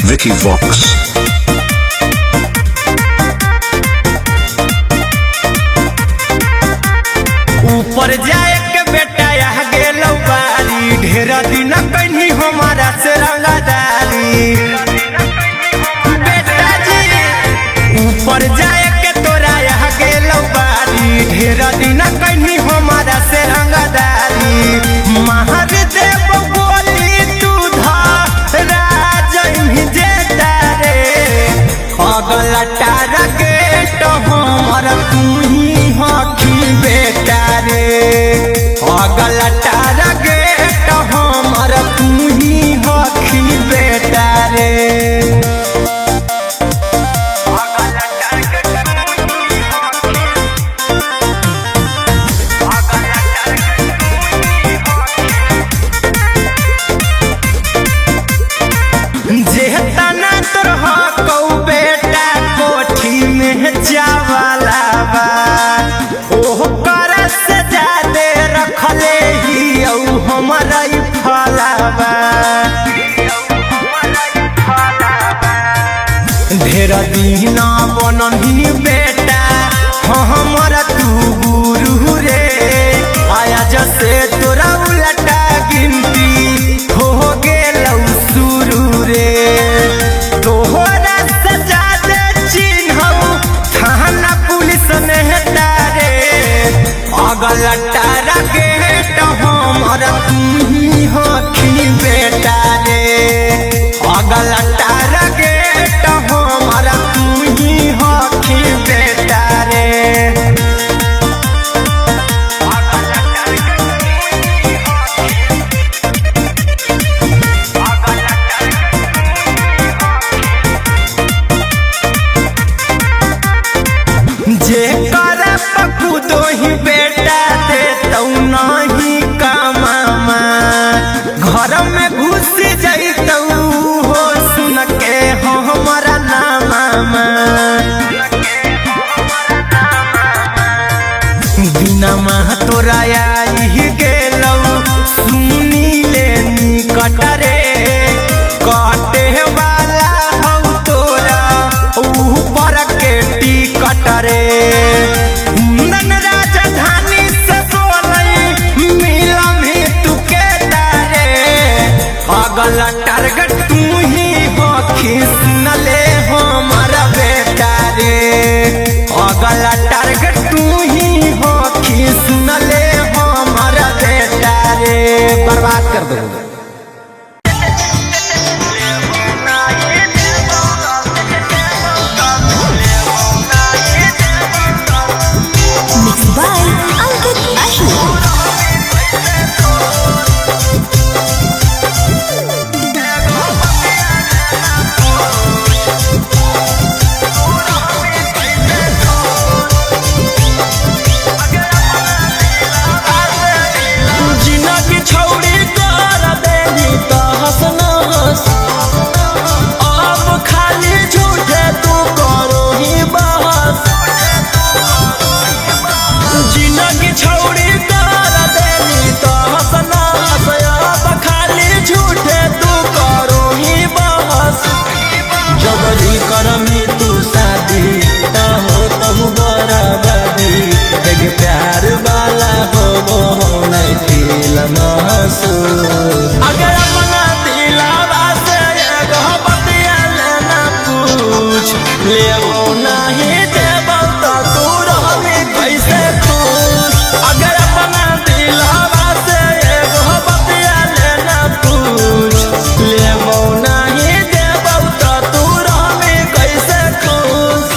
Vicky Vox. ऊपर जाए के बेटा यहाँ गेलौ बारी, ढेर दिन कहीं हमारा से रंगदारी। बेटा जी ऊपर जाए के तोरा यहाँ गेलौ बारी, ढेर दिन कहीं हमारा से रंगदारी। महादेव बोली तू राजन जेता रे, अगला तारा गेट हमर तू ही हखी बेटा रे, अगला तारा गेट हमर तू ही हखी बेटा रे। जेतना तोर हकौ बेटा कोठी में जावला बा, ओह कर से जादे रखले ही औ हमरा ई फलावा। ढेर दिन बनही बेटा हमरा तू गुरु रे, आया जसे तोरा उलटा गिनती हो गेलौ शुरू रे। तोहरा सजा दे चिन्हौ थाना पुलिस नेता रे, अगला तारा गेट हमर तू ही हखी बेटा रे, अगला तारा गेट हमर तू ही हखी बेटा रे। जे कर पकुदो ही बेटा देतौ नहीं कमामा, घर में घुस जैतौ हो सुन के हमरा नामा। बिना माह तोरा आई गेलौ सुनी ले निकट रे, कटे वाला हौ तोरा ऊपर के टिकट रे। मुंडन राजधानी से बोलई मिला में तू के तारे, अगला टारगेट तू ही हखी सुनले हमारा बेटा रे, अगला टारगेट तू ही हखी सुनले हमारा बेटा रे। बर्बाद कर दोगे। प्यार वाला हो नहीं दिल महसूस, अगर अपना दिलावा से एगो बतिया लेना पूछ ले नहीं देबौ तो तू रहबी कैसे खुश। अगर अपना दिलावा से एगो बतिया लेना पूछ ले नहीं देबौ तो तू रहबी कैसे खुश।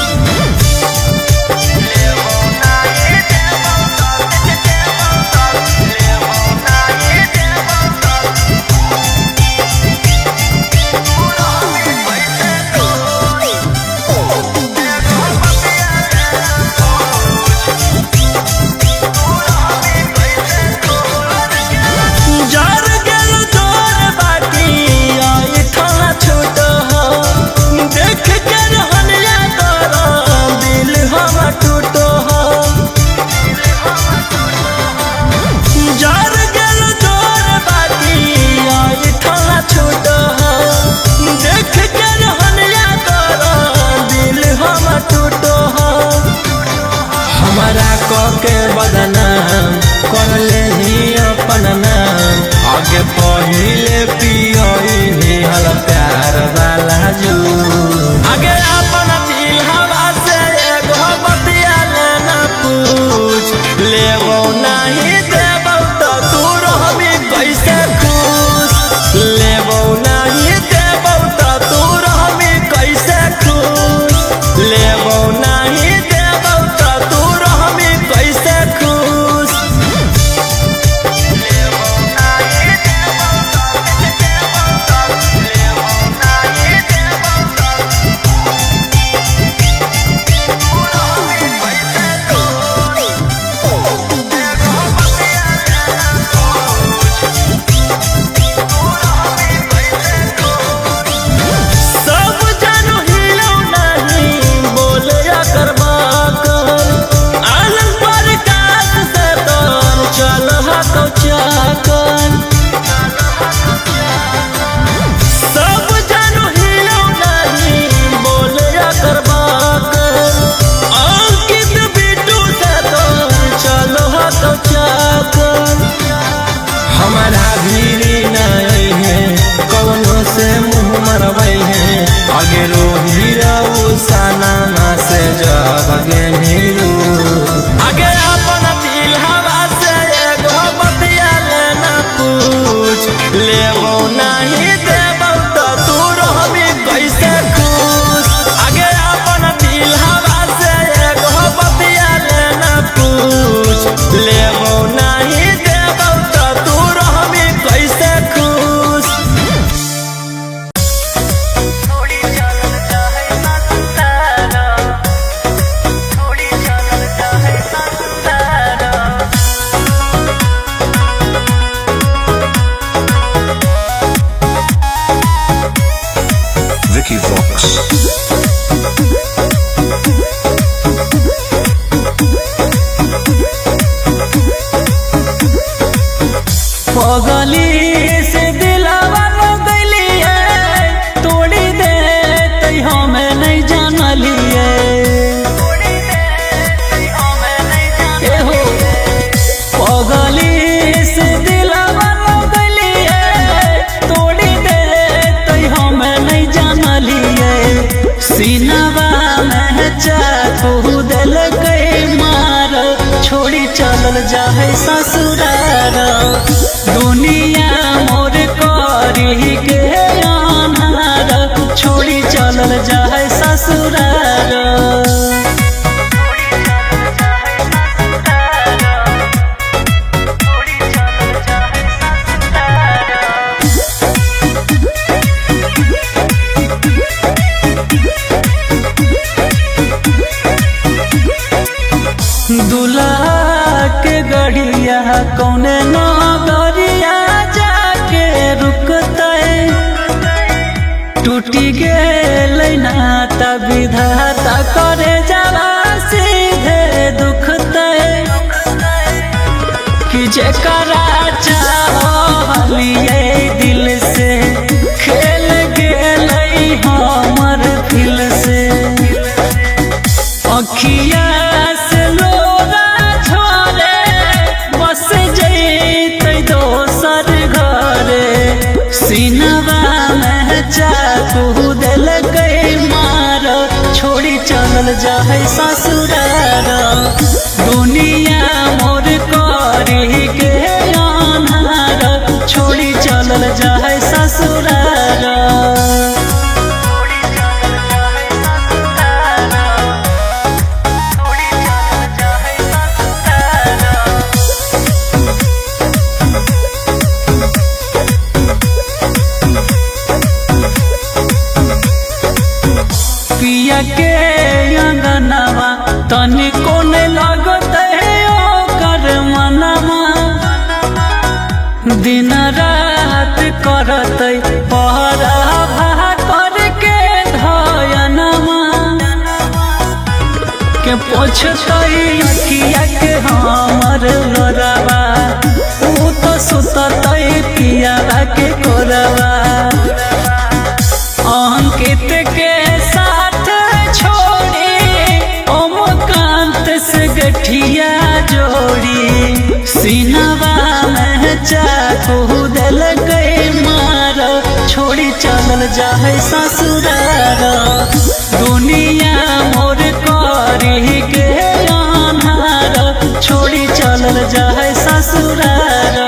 चलल जाए ससुरार दुनिया मोर करी के अनहार छोड़ी चलल जाए ससुरार। दूल्हा के गड़िया कौने नगरिया जाके रुकते टूटी गेल नाता विधाता करे जवा सीधे दुखते कि जेकरा चाहलिए दिल से खेल गेल हमर दिल से अखिया सीनवा में चाकू दिल गई मार छोड़ी चलल जाए ससुरार दुनिया मोर करी के अनहार छोड़ी चलल जाए ससुरार। पिया के अंगनवा तनी कोने लगते ओकर मनवा दिन रात करते पहरा भा करके धयनमा के पोछते अखिया के हमर लोरावा ऊ तो सुतते पियावा के कोरवा अंकित के गठिया जोड़ी सीनवा में चाकू दिल गई मार छोड़ी चलल जाए ससुरार दुनिया मोर करी के अनहार छोड़ी चलल जाए ससुरार।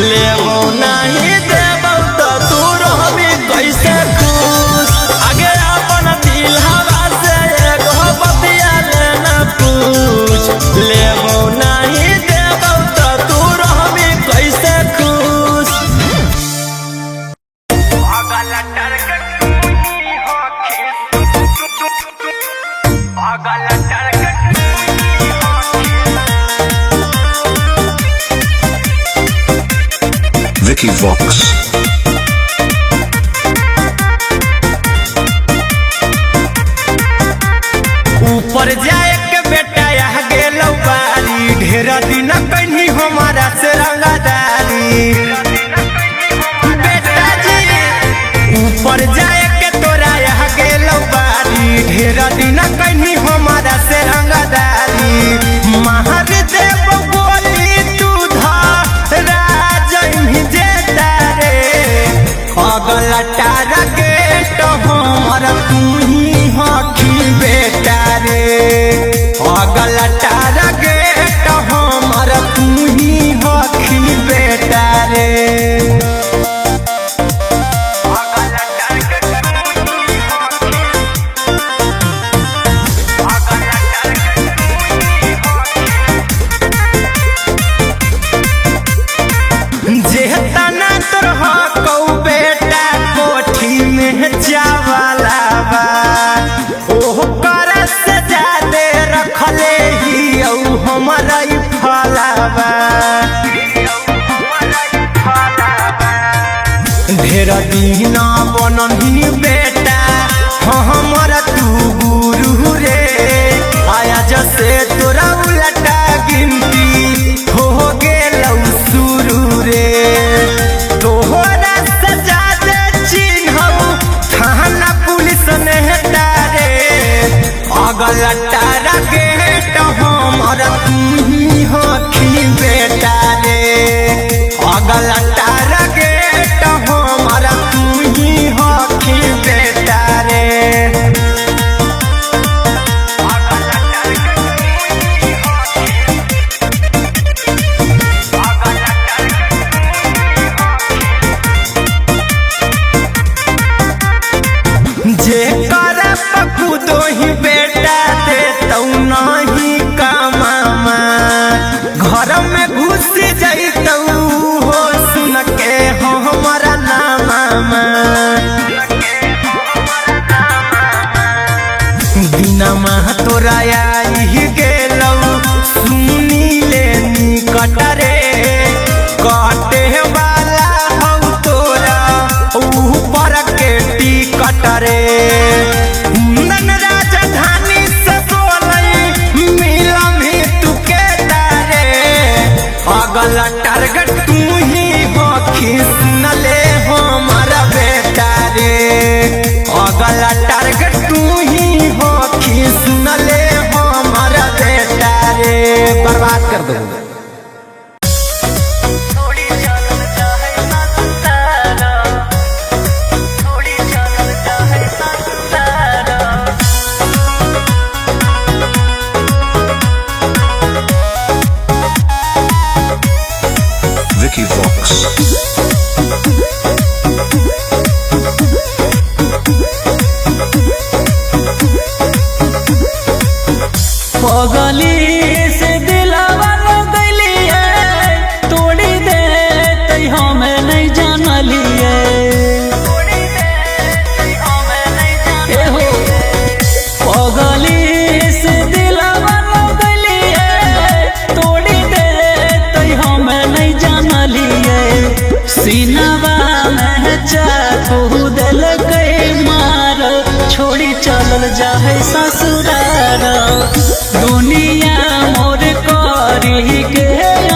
लेबो नहीं देबो तो तू रहबी कैसे खुश आगे अपन दिल हवा से एगो बतिया लेना पूछ लेबो नहीं देबो तो तू रहबी कैसे खुश Vicky Vox. ऊपर जाए के बेटा यहाँ गेलौ बारी ढेर दिन कहीं हमारा से रंगदारी बेटा जी ऊपर जाए के तोरा यहाँ गेलौ बारी ढेर दिन कहीं हमारा से रंगदारी महर देव गोली तू राज जेता रे अगला तारा गेट हमर तू ही हखी बेटा रे अगला तारा गेट हमर तू ही हखी बेटा रे जेतना तोर हकौ बेटा कोठी में चावला बा ओह कर से जादे रखले ही औ हमरा ई फलावा ढेर दिन बनही बेटा हमर तू गुरु रे आया जसे तोरा उलटा गिनती हो गेलौ शुरू रे तोहरा सजा दे चिन्हौ थाना पुलिस नेता रे अगला तारा गेट हमर तू ही हखी बेटा रे अगला तारा गेट हमर तू ही हखी बेटा रे जे कर पकुदो ही बेटा दे तौ नहीं कमामा घर में घुस जैतौ हो सुन के हमारा नामा दिनमा तोरा आई गेलौ सुनी ले निकट रे कटे वाला हौ तोरा ऊपर के टिकट रे कुंदन राजधानी से बोलई मिलम ही तू के तारे अगला टारगेट तू ही हखी सुनले हमारा बेटा रे अगला टारगेट तू ही हखी सुनले हमारा बेटा रे बर्बाद कर दो Vicky Vox. पगली से दिलावा लगलिए तोड़ी दे तै हमें नहीं जानलिए एहो पगली से दिलावा लगलिए तोड़ी दे तै हमें नहीं जानलिए सीनावा में चाकू दिल गई मार छोड़ी चलल जाए ससुराल दुनिया मोर करी के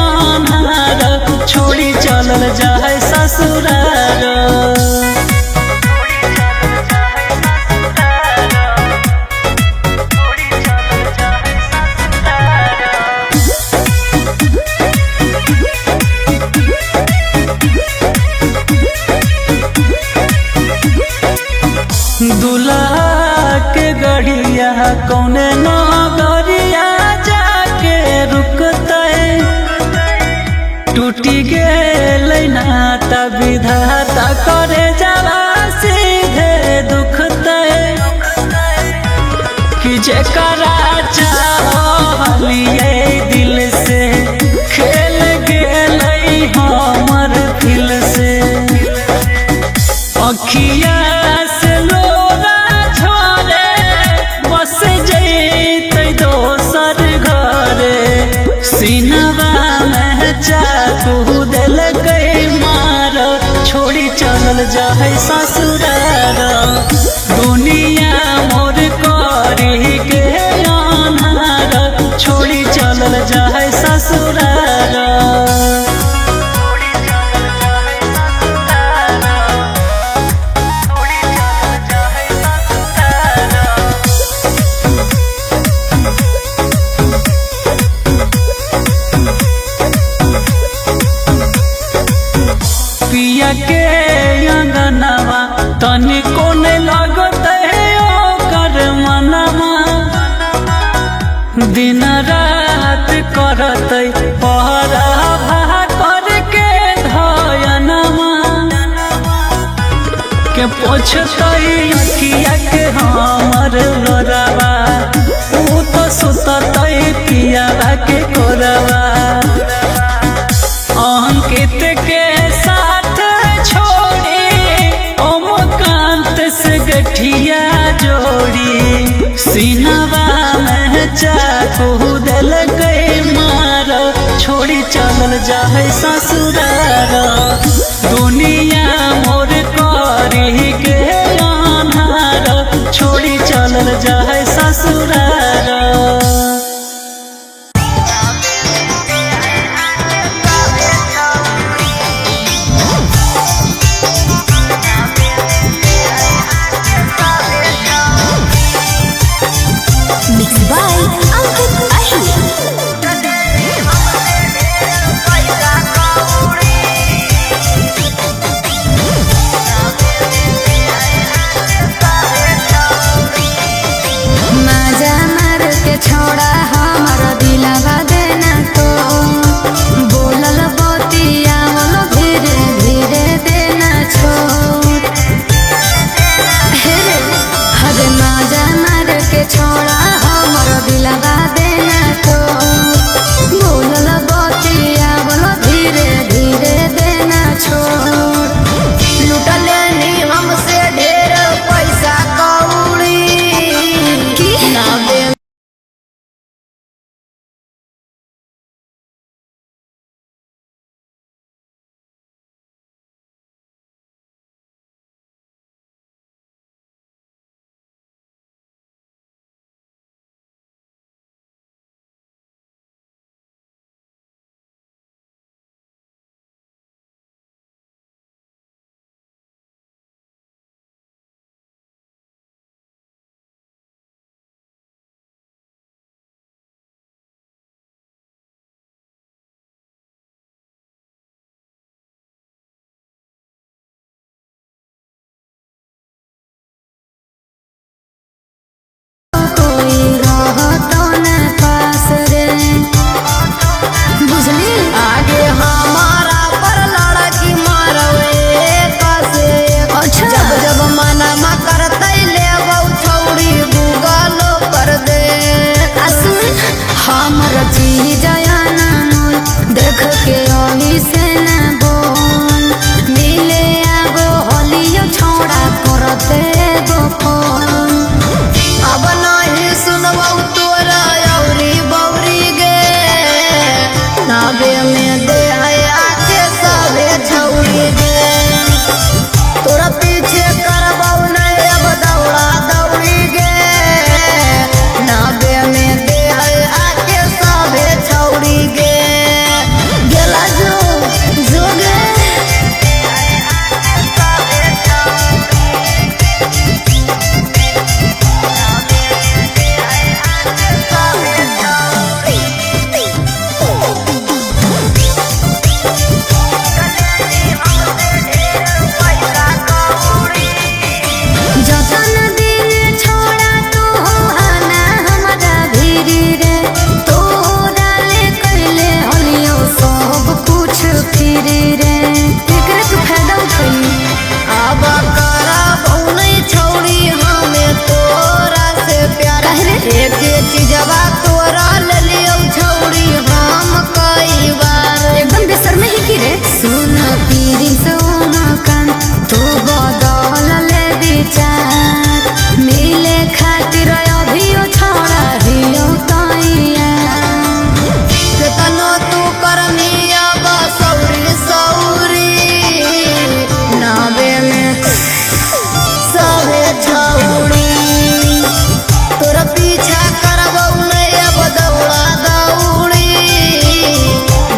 अनार छोड़ी चलल जाए ससुराल दूल्हा के गड़िया कौने नगरिया जाके रुकते टूटी गेल नाता विधाता करे जाला सीधे दुख तय कि जेकरा चाहलिए दिल से खेल गेल हमर दिल से अखिया से लोरा छोड़े बस जैते दोसर घरे सीनवा में चाकू दिल गई मार छोड़ी चल जाए ससुरार दुनिया मोर करी के अनहार छोड़ी चल जाए ससुरार। पिया के अंगनवा तनिको ने लगत ओकर मनवा दिन रात करत पहरा करके धयनमा के पोछतई अखिया के हमर लोरावा ऊ तो सुततई पियावा के कोरवा अंकित के साथ छोड़ी ओमकांत से गठिया जोड़ी सीनवा में चाकू दिल गई मार छोड़ी चल जाए ससुरार दुनिया मोर करी के अनहार छोड़ी चल जाए ससुरार। छोड़ा हमर दिलवा देना तो बोलल बतिया बोलो धीरे धीरे देना छोड़ हद माजा मार के छोड़ा हमर दिलवा देना तो बोलल बतिया बोलो धीरे धीरे देना छोड़ लुटले नी हमसे ढेर पैसा कौड़ी ना दे सुन पीरी सोमकन तू बदल ले विचार मिले खातिर अभियो छोड़ा हियो तैया केतनो तू करनिया बसौरी सौरी नावे में सवे छौड़ी तोरा पीछा करबौ नहीं अब दौड़ा दौड़ी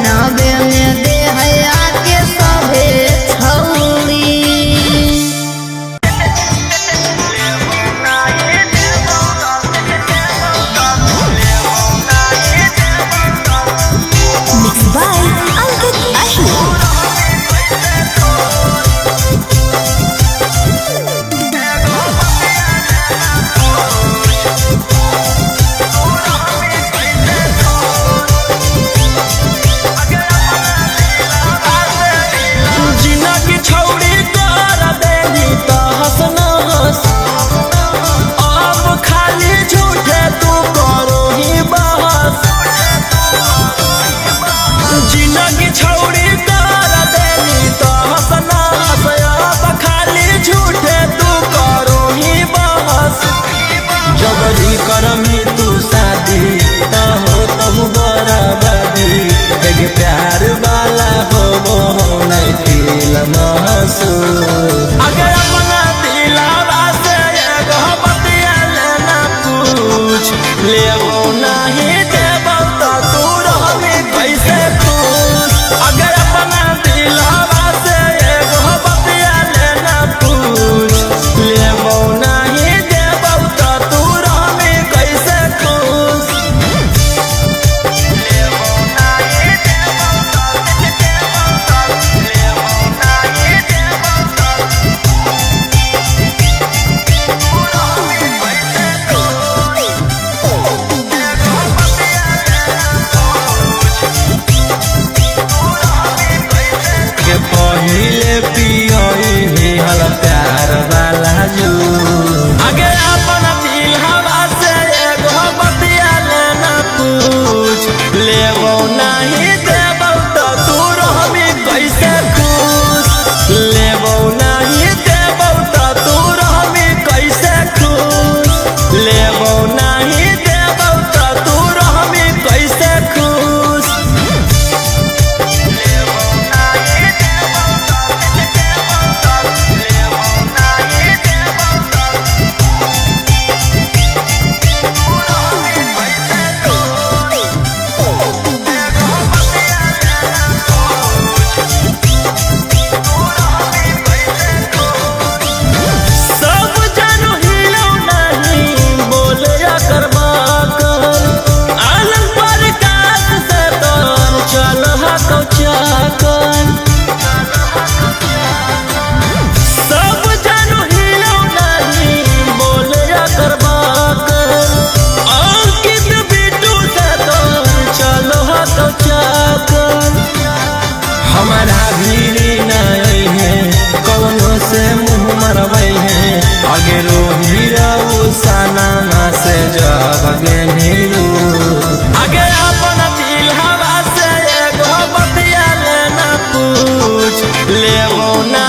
नावे में दे हया के सवे छौड़ी Mixed by Ankit Ashur. जिनगी छौड़ी कर देली त हंस न हंस अब खाली झूठे तू करो ही बहस जिनगी छौड़ी कर देली त हंस न हंस अब खाली झूठे तू करो ही बहस जबरी करमी तू शादी त हो तब बराबरी एक प्यार वाला हो नहीं दिल महसूस अगर अपना दिलावा से एगो बतिया लेना पूछ लेबो नहीं देबो तो तू रहबी कैसे खुश अगर अपना दिलावा से एगो बतिया लेना पूछ लेबो नहीं देबो तो तू रहबी कैसे खुश के पहिले पियई हल प्यार वाला जू आगे अपन दिल हवा से एगो बतिया लेना पूछ लेबो नहीं देबो तो तू रहबी कैसे खुश लेबो नहीं देबो तो तू रहबी कैसे खुश लेबो नहीं देबो तो तू रहबी कैसे खुश सब जानू हिलो नहीं बोले करबा कर आनंद पर काट से तोर चल हको चाकर सब जानू हिलो नहीं बोले करबा कर अंकित बिटू से तोर चल हको चाकर हमारा भीड़ी नहीं है कौनो से मुँह मरवई है आगे रोही रहू सनामा से जब आगे नीरू आगे अपन दिल हवा से एगो बतिया लेना पूछ लेबो ना